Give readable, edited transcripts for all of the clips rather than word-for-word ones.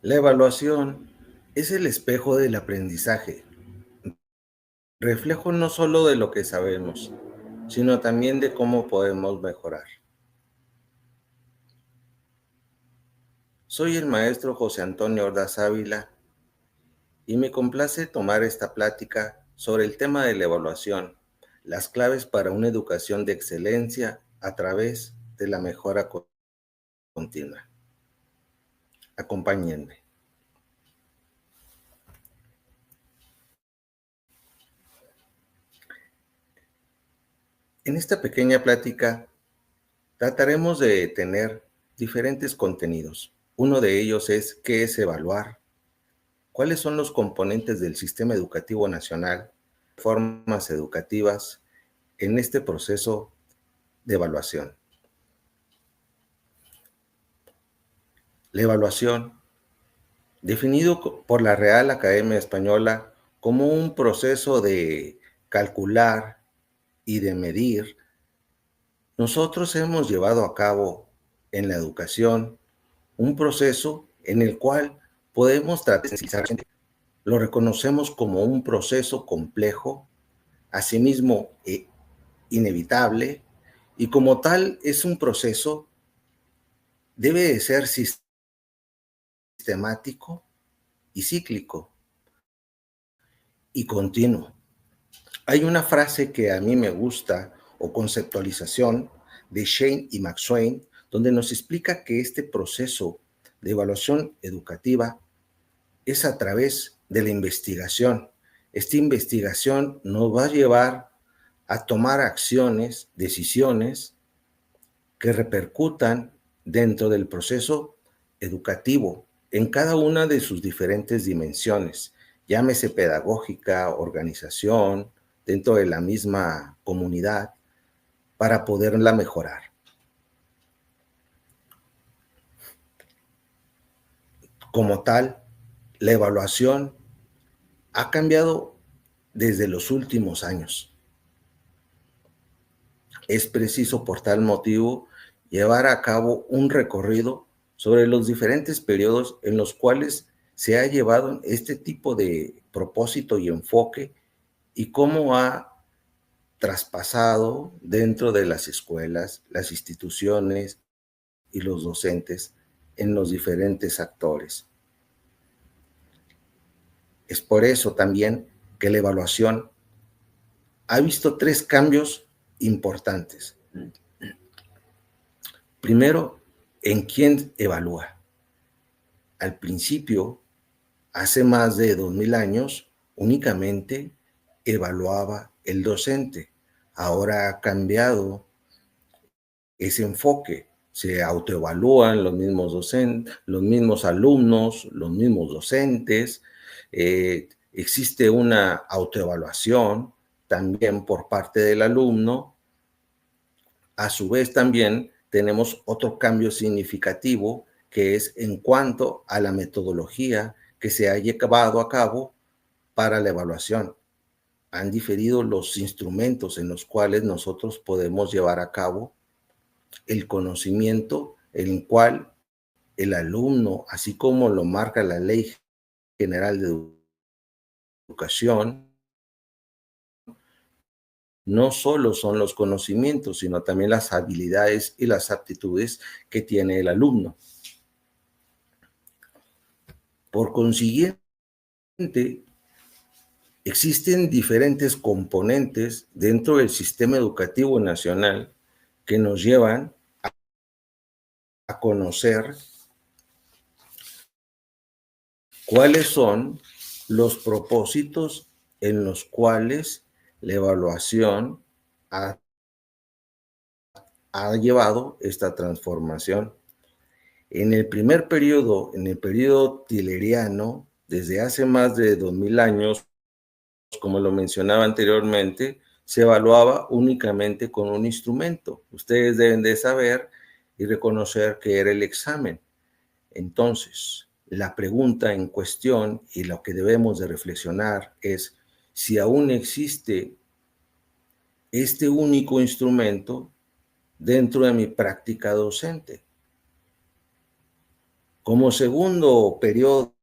La evaluación es el espejo del aprendizaje, reflejo no solo de lo que sabemos, sino también de cómo podemos mejorar. Soy el maestro José Antonio Ordaz Ávila y me complace tomar esta plática sobre el tema de la evaluación, las claves para una educación de excelencia a través de la mejora continua. Acompáñenme. En esta pequeña plática trataremos de tener diferentes contenidos. Uno de ellos es qué es evaluar, cuáles son los componentes del sistema educativo nacional, formas educativas en este proceso de evaluación. La evaluación, definido por la Real Academia Española como un proceso de calcular y de medir, nosotros hemos llevado a cabo en la educación un proceso en el cual podemos tratar de sensibilizar. Lo reconocemos como un proceso complejo, asimismo inevitable, y como tal es un proceso, debe de ser sistemático y cíclico y continuo. Hay una frase que a mí me gusta, o conceptualización, de Shane y McSwain, donde nos explica que este proceso de evaluación educativa es a través de la investigación. Esta investigación nos va a llevar a tomar acciones, decisiones que repercutan dentro del proceso educativo en cada una de sus diferentes dimensiones, llámese pedagógica, organización, dentro de la misma comunidad, para poderla mejorar. Como tal, la evaluación ha cambiado desde los últimos años. Es preciso, por tal motivo, llevar a cabo un recorrido sobre los diferentes periodos en los cuales se ha llevado este tipo de propósito y enfoque y cómo ha traspasado dentro de las escuelas, las instituciones y los docentes en los diferentes actores. Es por eso también que la evaluación ha visto 3 cambios importantes. Primero, en quién evalúa. Al principio, hace más de 2000 años, únicamente evaluaba el docente. Ahora ha cambiado ese enfoque. Se autoevalúan los mismos docentes, los mismos alumnos, los mismos docentes. Existe una autoevaluación también por parte del alumno. A su vez también tenemos otro cambio significativo que es en cuanto a la metodología que se ha llevado a cabo para la evaluación. Han diferido los instrumentos en los cuales nosotros podemos llevar a cabo el conocimiento, en el cual el alumno, así como lo marca la Ley General de Educación, no solo son los conocimientos, sino también las habilidades y las aptitudes que tiene el alumno. Por consiguiente, existen diferentes componentes dentro del sistema educativo nacional que nos llevan a conocer cuáles son los propósitos en los cuales la evaluación ha llevado esta transformación. En el primer periodo, en el periodo tileriano, desde hace más de 2000 años, como lo mencionaba anteriormente, se evaluaba únicamente con un instrumento. Ustedes deben de saber y reconocer que era el examen. Entonces, la pregunta en cuestión y lo que debemos de reflexionar es si aún existe este único instrumento dentro de mi práctica docente. Como segundo periodo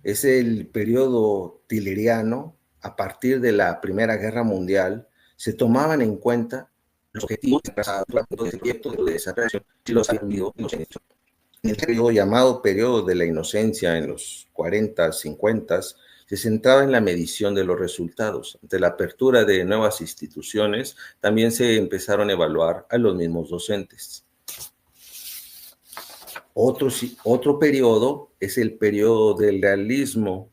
es el periodo tileriano. A partir de la Primera Guerra Mundial se tomaban en cuenta los objetivos trazados durante el proyecto de desarrollo y los habían ido en el periodo llamado periodo de la inocencia en los 40, 50, se centraba en la medición de los resultados. Ante la apertura de nuevas instituciones, también se empezaron a evaluar a los mismos docentes. Otro periodo es el periodo del realismo,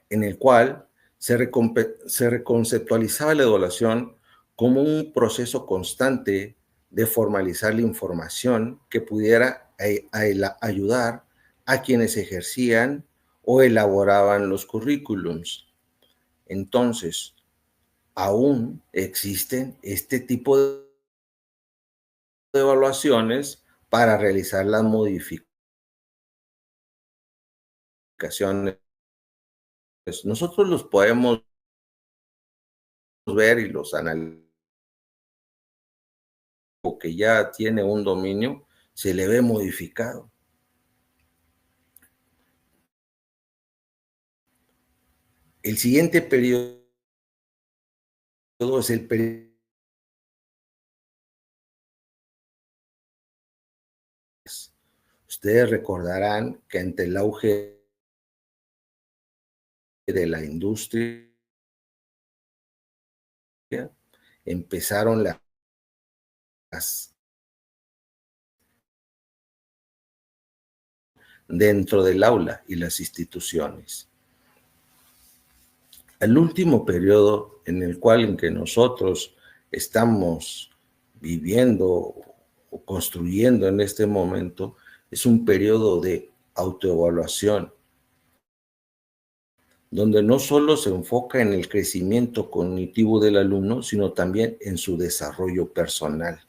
en el cual se reconceptualizaba la evaluación como un proceso constante de formalizar la información que pudiera ayudar a quienes ejercían o elaboraban los currículums. Entonces, aún existen este tipo de evaluaciones para realizar las modificaciones. Nosotros los podemos ver y los analizamos, que ya tiene un dominio, se le ve modificado. El siguiente periodo es el periodo. Ustedes recordarán que ante el auge de la industria empezaron las dentro del aula y las instituciones. El último periodo en que nosotros estamos viviendo o construyendo en este momento es un periodo de autoevaluación, donde no solo se enfoca en el crecimiento cognitivo del alumno, sino también en su desarrollo personal.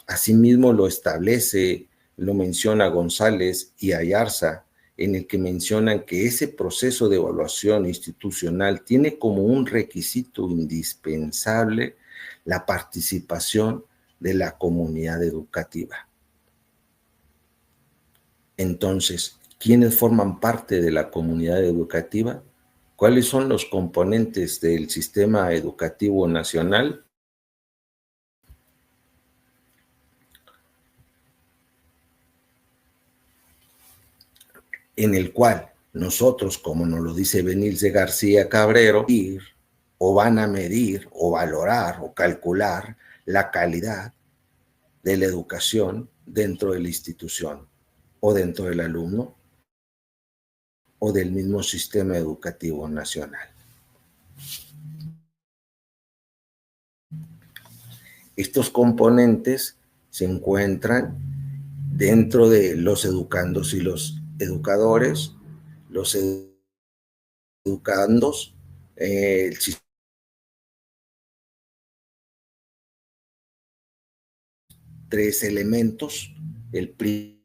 Asimismo lo establece, lo menciona González y Ayarza, en el que mencionan que ese proceso de evaluación institucional tiene como un requisito indispensable la participación de la comunidad educativa. Entonces, ¿quiénes forman parte de la comunidad educativa? ¿Cuáles son los componentes del sistema educativo nacional? En el cual nosotros, como nos lo dice Benilce García Cabrero, ir o van a medir o valorar o calcular la calidad de la educación dentro de la institución o dentro del alumno o del mismo sistema educativo nacional. Estos componentes se encuentran dentro de los educandos y los educadores, los educandos, el sistema. Tres elementos. El primero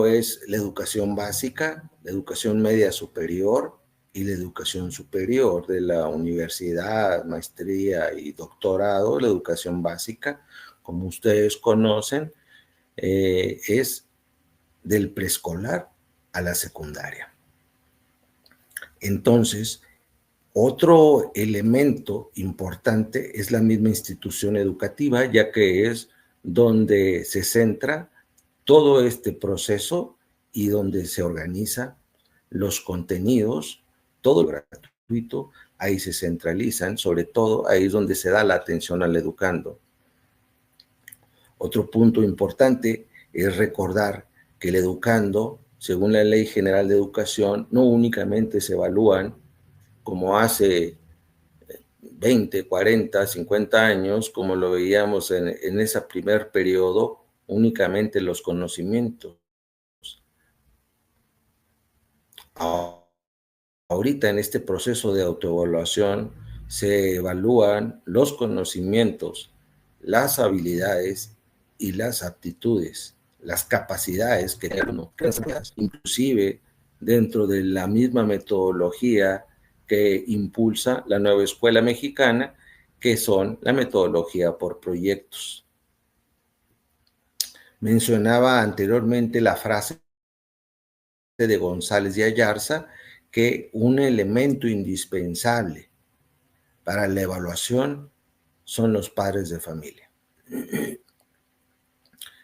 es la educación básica, la educación media superior y la educación superior de la universidad, maestría y doctorado. La educación básica, como ustedes conocen, es del preescolar a la secundaria. Entonces, otro elemento importante es la misma institución educativa, ya que es donde se centra todo este proceso y donde se organiza los contenidos, todo gratuito, ahí se centralizan, sobre todo ahí es donde se da la atención al educando. Otro punto importante es recordar que el educando, según la Ley General de Educación, no únicamente se evalúan como hace 20, 40, 50 años, como lo veíamos en ese primer periodo, únicamente los conocimientos. Ahorita en este proceso de autoevaluación se evalúan los conocimientos, las habilidades y las aptitudes, las capacidades que uno, inclusive dentro de la misma metodología que impulsa la nueva escuela mexicana, que son la metodología por proyectos. Mencionaba anteriormente la frase de González de Ayarza que un elemento indispensable para la evaluación son los padres de familia.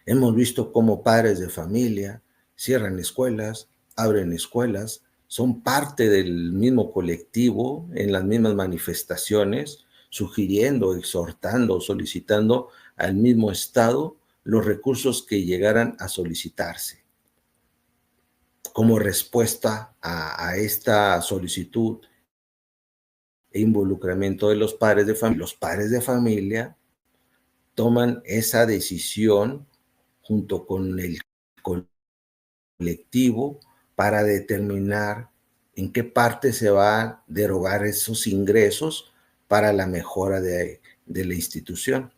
Hemos visto cómo padres de familia cierran escuelas, abren escuelas, son parte del mismo colectivo en las mismas manifestaciones, sugiriendo, exhortando, solicitando al mismo Estado los recursos que llegaran a solicitarse. Como respuesta a esta solicitud e involucramiento de los padres de familia toman esa decisión junto con el colectivo para determinar en qué parte se va a derogar esos ingresos para la mejora de la institución.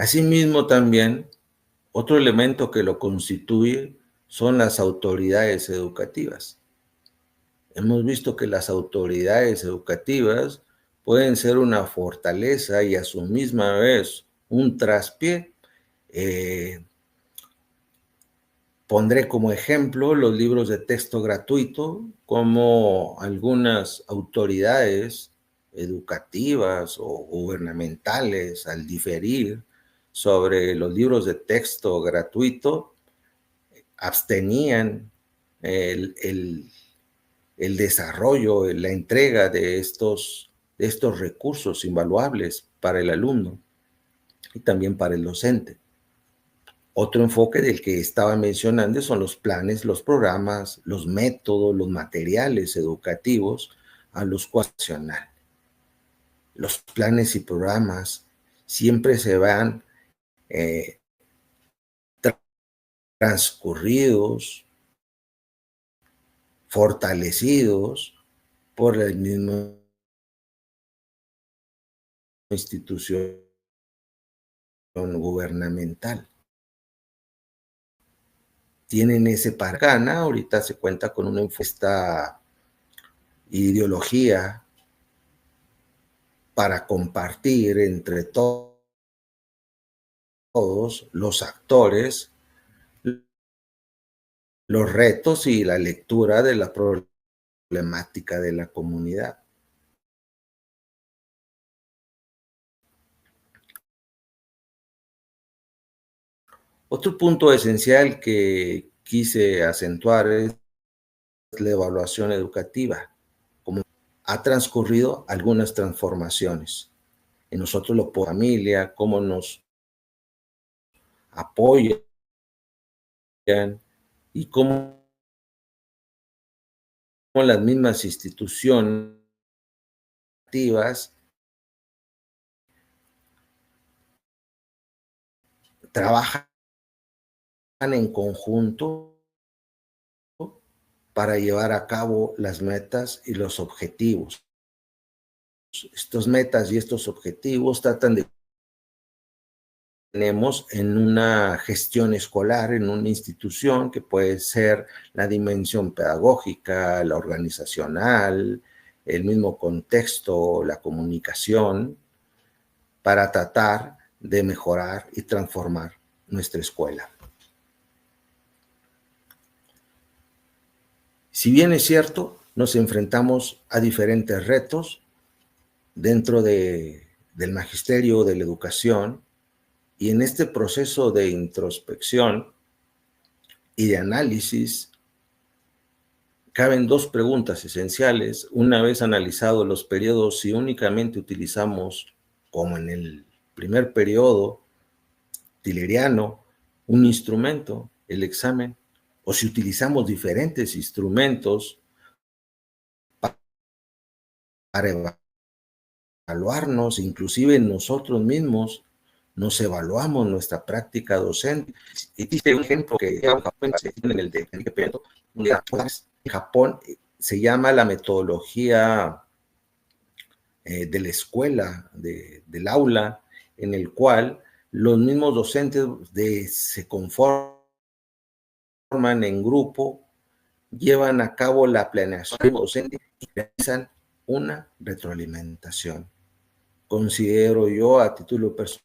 Asimismo, también, otro elemento que lo constituye son las autoridades educativas. Hemos visto que las autoridades educativas pueden ser una fortaleza y a su misma vez un traspié. Pondré como ejemplo los libros de texto gratuito, como algunas autoridades educativas o gubernamentales, al diferir sobre los libros de texto gratuito, abstenían el desarrollo, la entrega de estos recursos invaluables para el alumno y también para el docente. Otro enfoque del que estaba mencionando son los planes, los programas, los métodos, los materiales educativos a los cuales los planes y programas siempre se van transcurridos, fortalecidos por la misma institución gubernamental. Tienen ese pargana, ahorita se cuenta con una esta ideología para compartir entre todos los actores los retos y la lectura de la problemática de la comunidad. Otro punto esencial que quise acentuar es la evaluación educativa, como ha transcurrido algunas transformaciones. En nosotros lo por familia, cómo nos apoyan y cómo las mismas instituciones activas trabajan en conjunto para llevar a cabo las metas y los objetivos. Estos metas y estos objetivos tratan de tenemos en una gestión escolar, en una institución que puede ser la dimensión pedagógica, la organizacional, el mismo contexto, la comunicación, para tratar de mejorar y transformar nuestra escuela. Si bien es cierto, nos enfrentamos a diferentes retos dentro del magisterio de la educación, y en este proceso de introspección y de análisis, caben dos preguntas esenciales. Una vez analizados los periodos, si únicamente utilizamos, como en el primer periodo tileriano, un instrumento, el examen, o si utilizamos diferentes instrumentos para evaluarnos, inclusive nosotros mismos nos evaluamos nuestra práctica docente. Existe un ejemplo que en el de Enrique Pinto, en Japón se llama la metodología de la escuela, del aula, en el cual los mismos docentes se conforman en grupo, llevan a cabo la planeación docente y realizan una retroalimentación. Considero yo a título personal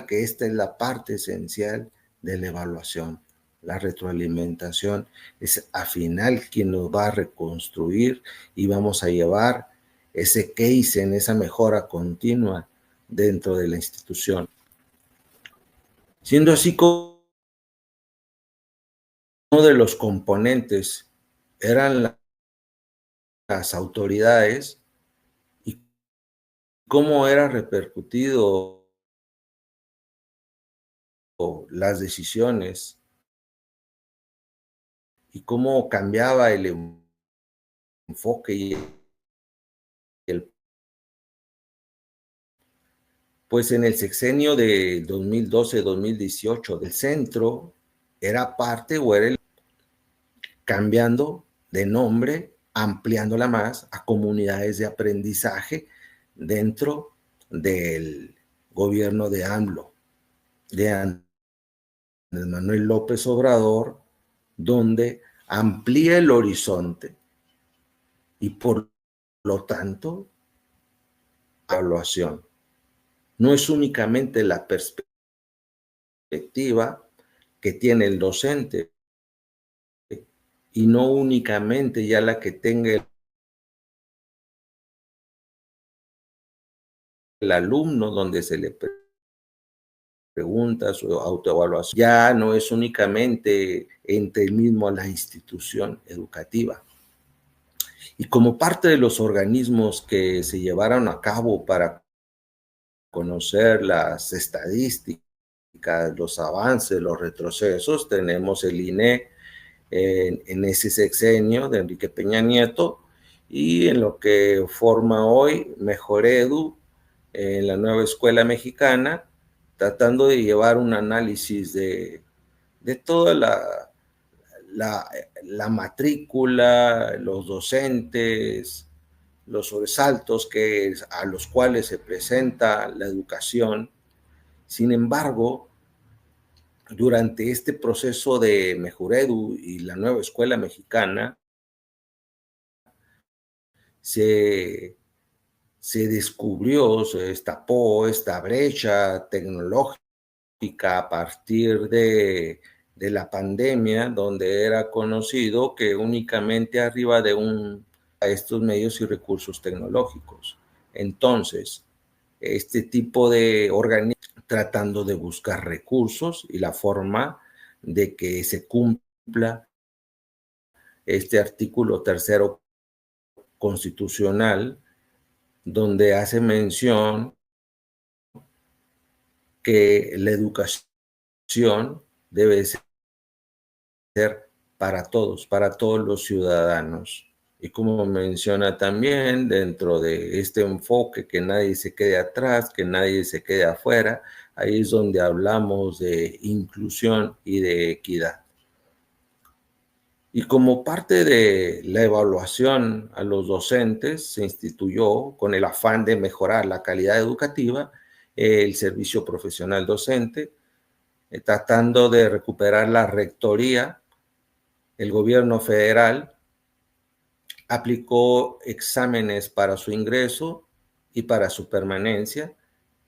que esta es la parte esencial de la evaluación. La retroalimentación es al final quien nos va a reconstruir y vamos a llevar ese case en esa mejora continua dentro de la institución. Siendo así, como uno de los componentes eran las autoridades y cómo era repercutido las decisiones y cómo cambiaba el enfoque y el, pues en el sexenio de 2012-2018 del centro era parte o era el, cambiando de nombre, ampliándola más a comunidades de aprendizaje dentro del gobierno de AMLO, de Andrés Manuel López Obrador, donde amplía el horizonte y por lo tanto, evaluación. No es únicamente la perspectiva que tiene el docente y no únicamente ya la que tenga el alumno donde se le pregunta su autoevaluación. Ya no es únicamente entre el mismo la institución educativa. Y como parte de los organismos que se llevaron a cabo para conocer las estadísticas, los avances, los retrocesos, tenemos el INE en ese sexenio de Enrique Peña Nieto y en lo que forma hoy Mejoredu, en la nueva escuela mexicana, tratando de llevar un análisis de toda la matrícula, los docentes, los sobresaltos a los cuales se presenta la educación. Sin embargo, durante este proceso de Mejoredu y la nueva escuela mexicana, se descubrió, se destapó esta brecha tecnológica a partir de la pandemia, donde era conocido que únicamente arriba de a estos medios y recursos tecnológicos. Entonces, este tipo de organismos tratando de buscar recursos y la forma de que se cumpla este artículo tercero constitucional, donde hace mención que la educación debe ser para todos los ciudadanos. Y como menciona también, dentro de este enfoque, que nadie se quede atrás, que nadie se quede afuera, ahí es donde hablamos de inclusión y de equidad. Y como parte de la evaluación a los docentes, se instituyó con el afán de mejorar la calidad educativa el servicio profesional docente, tratando de recuperar la rectoría. El gobierno federal aplicó exámenes para su ingreso y para su permanencia,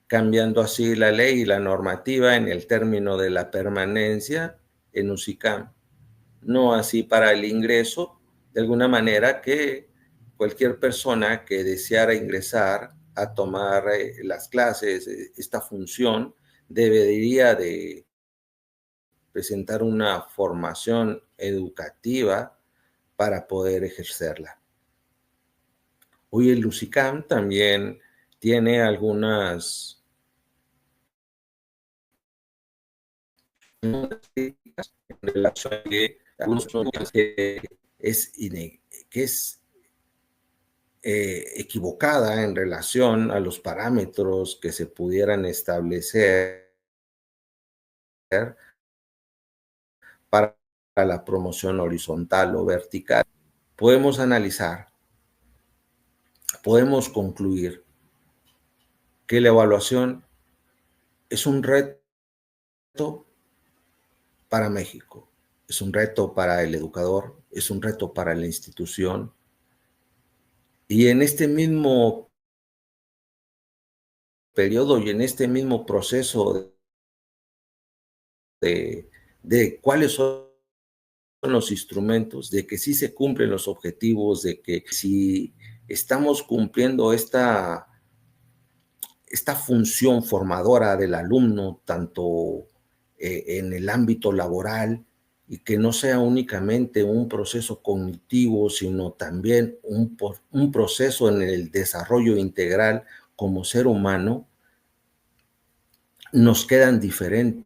cambiando así la ley y la normativa en el término de la permanencia en UCICAM. No así para el ingreso, de alguna manera que cualquier persona que deseara ingresar a tomar las clases, esta función, debería de presentar una formación educativa para poder ejercerla. Hoy el UCICAM también tiene algunas en relación a que es equivocada en relación a los parámetros que se pudieran establecer para la promoción horizontal o vertical. Podemos analizar, podemos concluir que la evaluación es un reto para México, es un reto para el educador, es un reto para la institución. Y en este mismo periodo y en este mismo proceso de cuáles son los instrumentos, de que sí se cumplen los objetivos, de que si estamos cumpliendo esta función formadora del alumno, tanto en el ámbito laboral, y que no sea únicamente un proceso cognitivo, sino también un proceso en el desarrollo integral como ser humano, nos quedan diferentes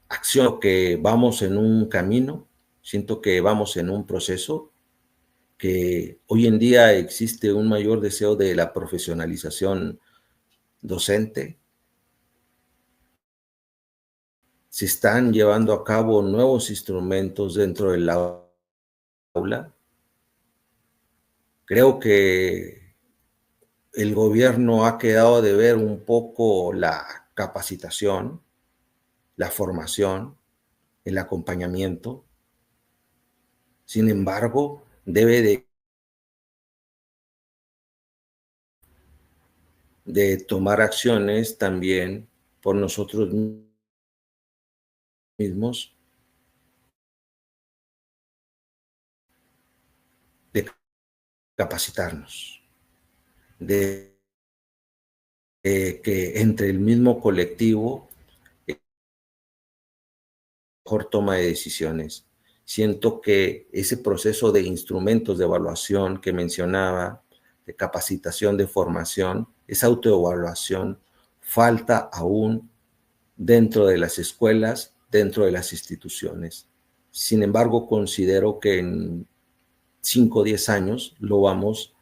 acciones que vamos en un camino, siento que vamos en un proceso, que hoy en día existe un mayor deseo de la profesionalización docente, se están llevando a cabo nuevos instrumentos dentro del aula. Creo que el gobierno ha quedado de ver un poco la capacitación, la formación, el acompañamiento. Sin embargo, debe de tomar acciones también por nosotros mismos, de capacitarnos, de que entre el mismo colectivo mejor toma de decisiones. Siento que ese proceso de instrumentos de evaluación que mencionaba, de capacitación, de formación, esa autoevaluación, falta aún dentro de las escuelas, dentro de las instituciones. Sin embargo, considero que en 5 o 10 años lo vamos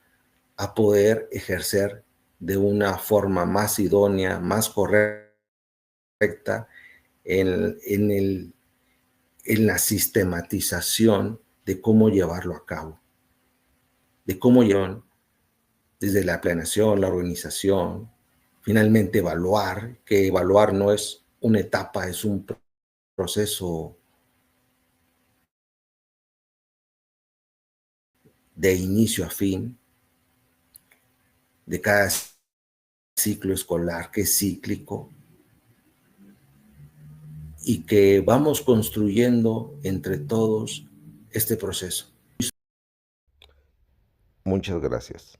a poder ejercer de una forma más idónea, más correcta en la sistematización de cómo llevarlo a cabo, de cómo llevar desde la planeación, la organización, finalmente evaluar, que evaluar no es una etapa, es un proceso de inicio a fin de cada ciclo escolar, que es cíclico, y que vamos construyendo entre todos este proceso. Muchas gracias.